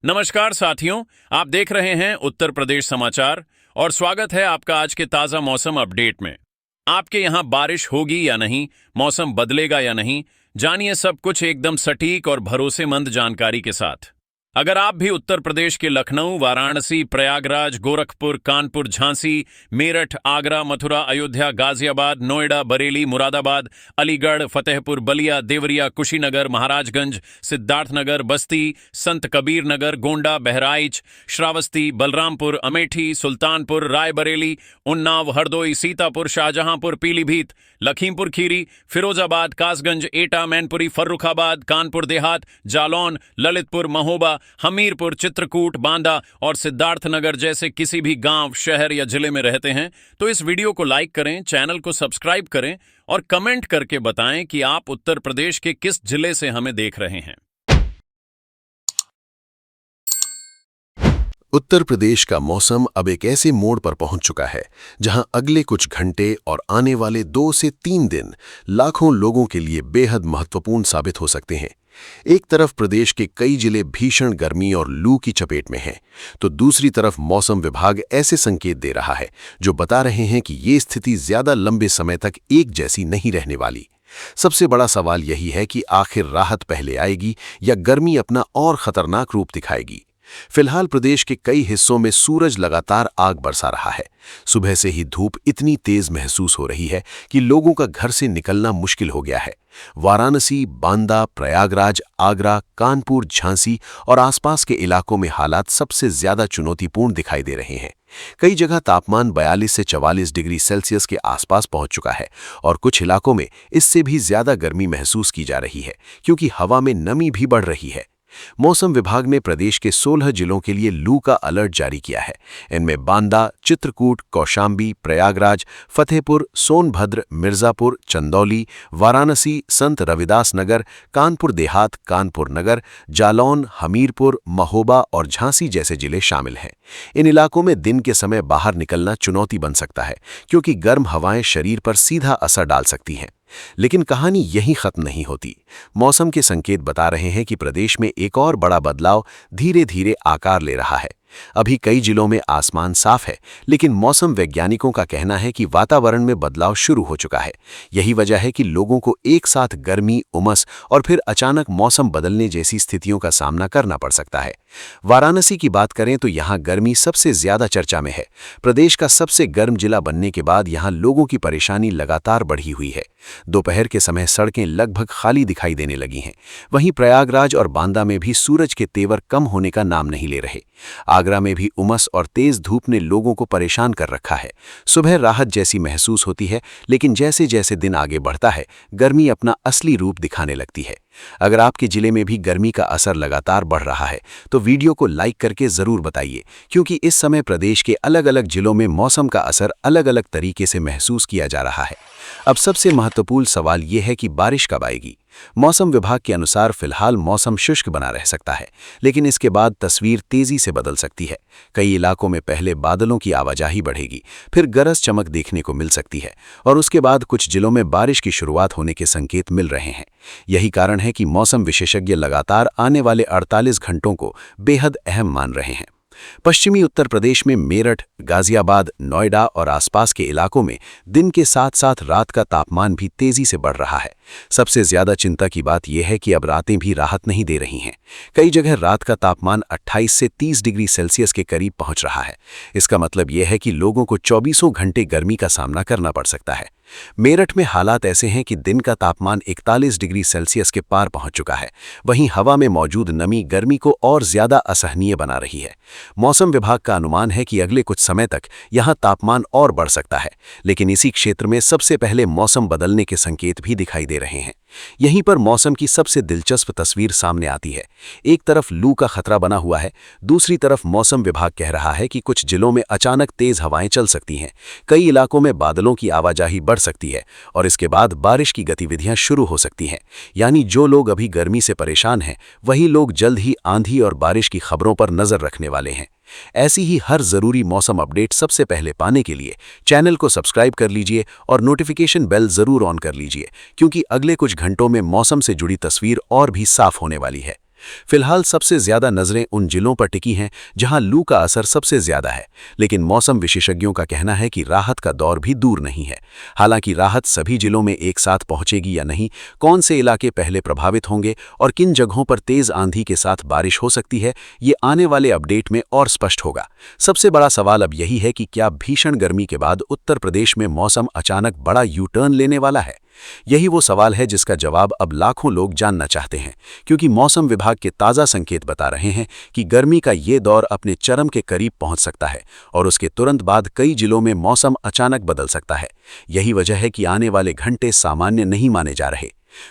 नमस्कार साथियों, आप देख रहे हैं उत्तर प्रदेश समाचार और स्वागत है आपका आज के ताजा मौसम अपडेट में। आपके यहाँ बारिश होगी या नहीं, मौसम बदलेगा या नहीं, जानिए सब कुछ एकदम सटीक और भरोसेमंद जानकारी के साथ। अगर आप भी उत्तर प्रदेश के लखनऊ, वाराणसी, प्रयागराज, गोरखपुर, कानपुर, झांसी, मेरठ, आगरा, मथुरा, अयोध्या, गाजियाबाद, नोएडा, बरेली, मुरादाबाद, अलीगढ़, फतेहपुर, बलिया, देवरिया, कुशीनगर, महाराजगंज, सिद्धार्थनगर, बस्ती, संत कबीर नगर, गोंडा, बहराइच, श्रावस्ती, बलरामपुर, अमेठी, सुल्तानपुर, रायबरेली, उन्नाव, हरदोई, सीतापुर, शाहजहांपुर, पीलीभीत, लखीमपुर खीरी, फिरोजाबाद, कासगंज, एटा, मैनपुरी, फर्रुखाबाद, कानपुर देहात, जालौन, ललितपुर, महोबा, हमीरपुर, चित्रकूट, बांदा और सिद्धार्थनगर जैसे किसी भी गांव, शहर या जिले में रहते हैं तो इस वीडियो को लाइक करें, चैनल को सब्सक्राइब करें और कमेंट करके बताएं कि आप उत्तर प्रदेश के किस जिले से हमें देख रहे हैं। उत्तर प्रदेश का मौसम अब एक ऐसे मोड़ पर पहुंच चुका है जहां अगले कुछ घंटे और आने वाले 2 से 3 दिन लाखों लोगों के लिए बेहद महत्वपूर्ण साबित हो सकते हैं। एक तरफ प्रदेश के कई जिले भीषण गर्मी और लू की चपेट में हैं, तो दूसरी तरफ मौसम विभाग ऐसे संकेत दे रहा है जो बता रहे हैं कि ये स्थिति ज्यादा लंबे समय तक एक जैसी नहीं रहने वाली। सबसे बड़ा सवाल यही है कि आखिर राहत पहले आएगी या गर्मी अपना और खतरनाक रूप दिखाएगी। फिलहाल प्रदेश के कई हिस्सों में सूरज लगातार आग बरसा रहा है। सुबह से ही धूप इतनी तेज महसूस हो रही है कि लोगों का घर से निकलना मुश्किल हो गया है। वाराणसी, बांदा, प्रयागराज, आगरा, कानपुर, झांसी और आसपास के इलाकों में हालात सबसे ज्यादा चुनौतीपूर्ण दिखाई दे रहे हैं। कई जगह तापमान 42 से 44 डिग्री सेल्सियस के आसपास पहुंच चुका है और कुछ इलाकों में इससे भी ज्यादा गर्मी महसूस की जा रही है क्योंकि हवा में नमी भी बढ़ रही है। मौसम विभाग ने प्रदेश के 16 जिलों के लिए लू का अलर्ट जारी किया है। इनमें बांदा, चित्रकूट, कौशाम्बी, प्रयागराज, फतेहपुर, सोनभद्र, मिर्जापुर, चंदौली, वाराणसी, संत रविदास नगर, कानपुर देहात, कानपुर नगर, जालौन, हमीरपुर, महोबा और झांसी जैसे जिले शामिल हैं। इन इलाकों में दिन के समय बाहर निकलना चुनौती बन सकता है क्योंकि गर्म हवाएं शरीर पर सीधा असर डाल सकती हैं। लेकिन कहानी यहीं खत्म नहीं होती। मौसम के संकेत बता रहे हैं कि प्रदेश में एक और बड़ा बदलाव धीरे धीरे आकार ले रहा है। अभी कई जिलों में आसमान साफ है, लेकिन मौसम वैज्ञानिकों का कहना है कि वातावरण में बदलाव शुरू हो चुका है। यही वजह है कि लोगों को एक साथ गर्मी, उमस और फिर अचानक मौसम बदलने जैसी स्थितियों का सामना करना पड़ सकता है। वाराणसी की बात करें तो यहाँ गर्मी सबसे ज्यादा चर्चा में है। प्रदेश का सबसे गर्म जिला बनने के बाद यहाँ लोगों की परेशानी लगातार बढ़ी हुई है। दोपहर के समय सड़कें लगभग खाली दिखाई देने लगी हैं। वहीं प्रयागराज और बांदा में भी सूरज के तेवर कम होने का नाम नहीं ले रहे। आगरा में भी उमस और तेज धूप ने लोगों को परेशान कर रखा है। सुबह राहत जैसी महसूस होती है, लेकिन जैसे जैसे दिन आगे बढ़ता है, गर्मी अपना असली रूप दिखाने लगती है। अगर आपके जिले में भी गर्मी का असर लगातार बढ़ रहा है तो वीडियो को लाइक करके जरूर बताइए, क्योंकि इस समय प्रदेश के अलग अलग जिलों में मौसम का असर अलग अलग तरीके से महसूस किया जा रहा है। अब सबसे महत्वपूर्ण सवाल यह है कि बारिश कब आएगी। मौसम विभाग के अनुसार फिलहाल मौसम शुष्क बना रह सकता है, लेकिन इसके बाद तस्वीर तेजी से बदल सकती है। कई इलाकों में पहले बादलों की आवाजाही बढ़ेगी, फिर गरज चमक देखने को मिल सकती है और उसके बाद कुछ जिलों में बारिश की शुरुआत होने के संकेत मिल रहे हैं। यही कारण है कि मौसम विशेषज्ञ लगातार आने वाले 48 घंटों को बेहद अहम मान रहे हैं। पश्चिमी उत्तर प्रदेश में मेरठ, गाजियाबाद, नोएडा और आसपास के इलाकों में दिन के साथ साथ रात का तापमान भी तेजी से बढ़ रहा है। सबसे ज्यादा चिंता की बात यह है कि अब रातें भी राहत नहीं दे रही हैं। कई जगह रात का तापमान 28 से 30 डिग्री सेल्सियस के करीब पहुंच रहा है। इसका मतलब यह है कि लोगों को 24 घंटे गर्मी का सामना करना पड़ सकता है। मेरठ में हालात ऐसे हैं कि दिन का तापमान 41 डिग्री सेल्सियस के पार पहुंच चुका है। वहीं हवा में मौजूद नमी गर्मी को और ज्यादा असहनीय बना रही है। मौसम विभाग का अनुमान है कि अगले कुछ समय तक यहां तापमान और बढ़ सकता है, लेकिन इसी क्षेत्र में सबसे पहले मौसम बदलने के संकेत भी दिखाई दे रहे हैं। यहीं पर मौसम की सबसे दिलचस्प तस्वीर सामने आती है। एक तरफ लू का खतरा बना हुआ है, दूसरी तरफ मौसम विभाग कह रहा है कि कुछ जिलों में अचानक तेज हवाएं चल सकती हैं। कई इलाकों में बादलों की आवाजाही बढ़ सकती है और इसके बाद बारिश की गतिविधियां शुरू हो सकती हैं। यानी जो लोग अभी गर्मी से परेशान हैं, वही लोग जल्द ही आंधी और बारिश की खबरों पर नजर रखने वाले हैं। ऐसी ही हर जरूरी मौसम अपडेट सबसे पहले पाने के लिए चैनल को सब्सक्राइब कर लीजिए और नोटिफिकेशन बेल जरूर ऑन कर लीजिए, क्योंकि अगले कुछ घंटों में मौसम से जुड़ी तस्वीर और भी साफ होने वाली है। फिलहाल सबसे ज्यादा नजरें उन जिलों पर टिकी हैं जहां लू का असर सबसे ज्यादा है, लेकिन मौसम विशेषज्ञों का कहना है कि राहत का दौर भी दूर नहीं है। हालांकि राहत सभी जिलों में एक साथ पहुंचेगी या नहीं, कौन से इलाके पहले प्रभावित होंगे और किन जगहों पर तेज आंधी के साथ बारिश हो सकती है, ये आने वाले अपडेट में और स्पष्ट होगा। सबसे बड़ा सवाल अब यही है कि क्या भीषण गर्मी के बाद उत्तर प्रदेश में मौसम अचानक बड़ा यू टर्न लेने वाला है। यही वो सवाल है जिसका जवाब अब लाखों लोग जानना चाहते हैं, क्योंकि मौसम विभाग के ताज़ा संकेत बता रहे हैं कि गर्मी का ये दौर अपने चरम के करीब पहुंच सकता है और उसके तुरंत बाद कई जिलों में मौसम अचानक बदल सकता है। यही वजह है कि आने वाले घंटे सामान्य नहीं माने जा रहे।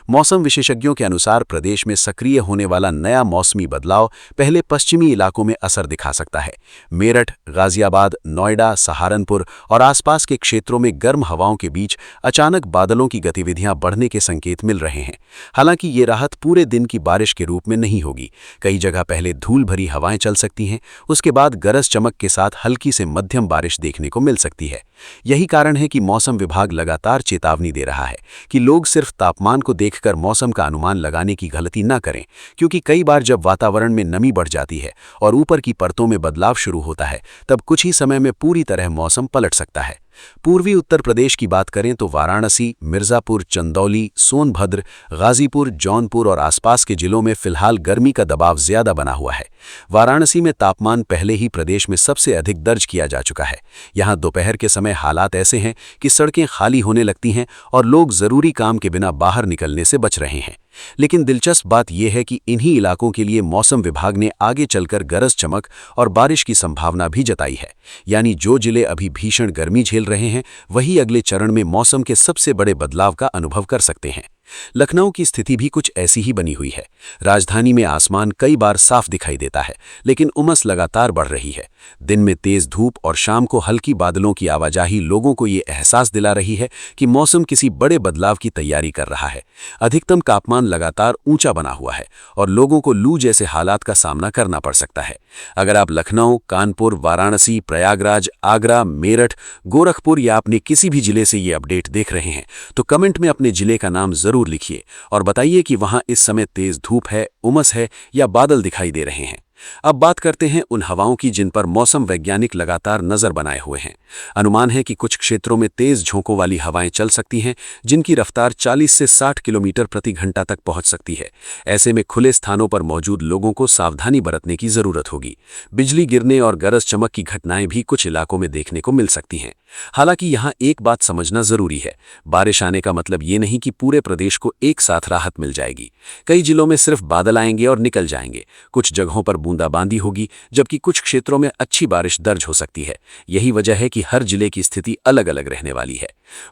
मौसम विशेषज्ञों के अनुसार प्रदेश में सक्रिय होने वाला नया मौसमी बदलाव पहले पश्चिमी इलाकों में असर दिखा सकता है। मेरठ, गाजियाबाद, नोएडा, सहारनपुर और आसपास के क्षेत्रों में गर्म हवाओं के बीच अचानक बादलों की गतिविधियां बढ़ने के संकेत मिल रहे हैं। हालांकि ये राहत पूरे दिन की बारिश के रूप में नहीं होगी। कई जगह पहले धूल भरी हवाएं चल सकती हैं, उसके बाद गरज चमक के साथ हल्की से मध्यम बारिश देखने को मिल सकती है। यही कारण है कि मौसम विभाग लगातार चेतावनी दे रहा है कि लोग सिर्फ तापमान को देखकर मौसम का अनुमान लगाने की गलती न करें, क्योंकि कई बार जब वातावरण में नमी बढ़ जाती है और ऊपर की परतों में बदलाव शुरू होता है, तब कुछ ही समय में पूरी तरह मौसम पलट सकता है। पूर्वी उत्तर प्रदेश की बात करें तो वाराणसी, मिर्जापुर, चंदौली, सोनभद्र, गाजीपुर, जौनपुर और आसपास के जिलों में फिलहाल गर्मी का दबाव ज्यादा बना हुआ है। वाराणसी में तापमान पहले ही प्रदेश में सबसे अधिक दर्ज किया जा चुका है। यहां दोपहर के समय हालात ऐसे हैं कि सड़कें खाली होने लगती हैं और लोग जरूरी काम के बिना बाहर निकलने से बच रहे हैं। लेकिन दिलचस्प बात यह है कि इन्हीं इलाकों के लिए मौसम विभाग ने आगे चलकर गरज चमक और बारिश की संभावना भी जताई है। यानी जो जिले अभी भीषण गर्मी झेल रहे हैं, वही अगले चरण में मौसम के सबसे बड़े बदलाव का अनुभव कर सकते हैं। लखनऊ की स्थिति भी कुछ ऐसी ही बनी हुई है। राजधानी में आसमान कई बार साफ दिखाई देता है, लेकिन उमस लगातार बढ़ रही है। दिन में तेज धूप और शाम को हल्की बादलों की आवाजाही लोगों को ये एहसास दिला रही है कि मौसम किसी बड़े बदलाव की तैयारी कर रहा है। अधिकतम तापमान लगातार ऊंचा बना हुआ है और लोगों को लू जैसे हालात का सामना करना पड़ सकता है। अगर आप लखनऊ, कानपुर, वाराणसी, प्रयागराज, आगरा, मेरठ, गोरखपुर या अपने किसी भी जिले से ये अपडेट देख रहे हैं, तो कमेंट में अपने जिले का नाम जरूर लिखिए और बताइए कि वहां इस समय तेज धूप है, उमस है या बादल दिखाई दे रहे हैं। अब बात करते हैं उन हवाओं की जिन पर मौसम वैज्ञानिक लगातार नजर बनाए हुए हैं। अनुमान है कि कुछ क्षेत्रों में तेज झोंकों वाली हवाएं चल सकती हैं, जिनकी रफ्तार 40 से 60 किलोमीटर प्रति घंटा तक पहुंच सकती है। ऐसे में खुले स्थानों पर मौजूद लोगों को सावधानी बरतने की जरूरत होगी। बिजली गिरने और गरज चमक की घटनाएं भी कुछ इलाकों में देखने को मिल सकती हैं। हालांकि यहां एक बात समझना जरूरी है, बारिश आने का मतलब ये नहीं कि पूरे प्रदेश को एक साथ राहत मिल जाएगी। कई जिलों में सिर्फ बादल आएंगे और निकल जाएंगे। कुछ जगहों पर बूंदाबांदी होगी, जबकि कुछ क्षेत्रों में अच्छी बारिश दर्ज हो सकती है। यही वजह है कि हर जिले की स्थिति अलग अलग रहने वाली है।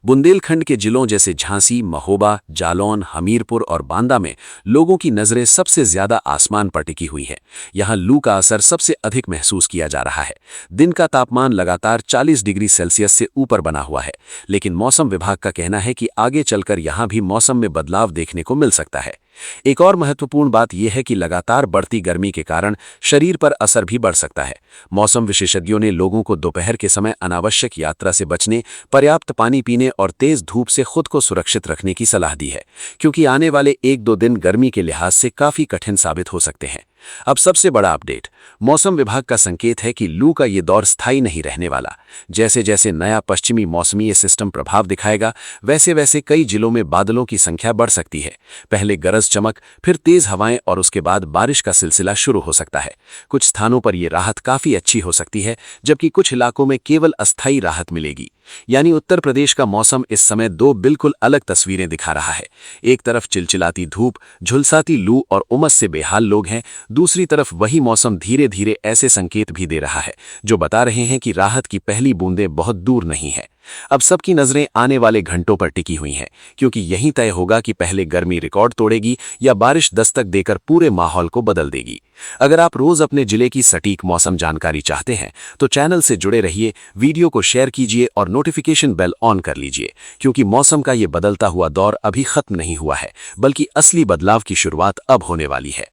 बुंदेलखंड के जिलों जैसे झांसी, महोबा, जालौन, हमीरपुर और बांदा में लोगों की नजरें सबसे ज्यादा आसमान पर टिकी हुई हैं। यहां लू का असर सबसे अधिक महसूस किया जा रहा है। दिन का तापमान लगातार 40 डिग्री सेल्सियस से ऊपर बना हुआ है, लेकिन मौसम विभाग का कहना है कि आगे चलकर यहां भी मौसम में बदलाव देखने को मिल सकता है। एक और महत्वपूर्ण बात यह है कि लगातार बढ़ती गर्मी के कारण शरीर पर असर भी बढ़ सकता है। मौसम विशेषज्ञों ने लोगों को दोपहर के समय अनावश्यक यात्रा से बचने, पर्याप्त पानी पीने और तेज धूप से खुद को सुरक्षित रखने की सलाह दी है, क्योंकि आने वाले 1-2 दिन गर्मी के लिहाज से काफी कठिन साबित हो सकते हैं। अब सबसे बड़ा अपडेट, मौसम विभाग का संकेत है कि लू का ये दौर स्थायी नहीं रहने वाला। जैसे जैसे नया पश्चिमी मौसमी सिस्टम प्रभाव दिखाएगा, वैसे वैसे कई जिलों में बादलों की संख्या बढ़ सकती है। पहले गरज चमक, फिर तेज हवाएं और उसके बाद बारिश का सिलसिला शुरू हो सकता है। कुछ स्थानों पर यह राहत काफी अच्छी हो सकती है, जबकि कुछ इलाकों में केवल अस्थायी राहत मिलेगी। यानी उत्तर प्रदेश का मौसम इस समय दो बिल्कुल अलग तस्वीरें दिखा रहा है। एक तरफ चिलचिलाती धूप, झुलसाती लू और उमस से बेहाल लोग हैं, दूसरी तरफ वही मौसम धीरे धीरे ऐसे संकेत भी दे रहा है जो बता रहे हैं कि राहत की पहली बूंदें बहुत दूर नहीं है। अब सबकी नजरें आने वाले घंटों पर टिकी हुई हैं, क्योंकि यही तय होगा कि पहले गर्मी रिकॉर्ड तोड़ेगी या बारिश दस्तक देकर पूरे माहौल को बदल देगी। अगर आप रोज अपने जिले की सटीक मौसम जानकारी चाहते हैं तो चैनल से जुड़े रहिए, वीडियो को शेयर कीजिए और नोटिफिकेशन बेल ऑन कर लीजिए, क्योंकि मौसम का ये बदलता हुआ दौर अभी खत्म नहीं हुआ है, बल्कि असली बदलाव की शुरुआत अब होने वाली है।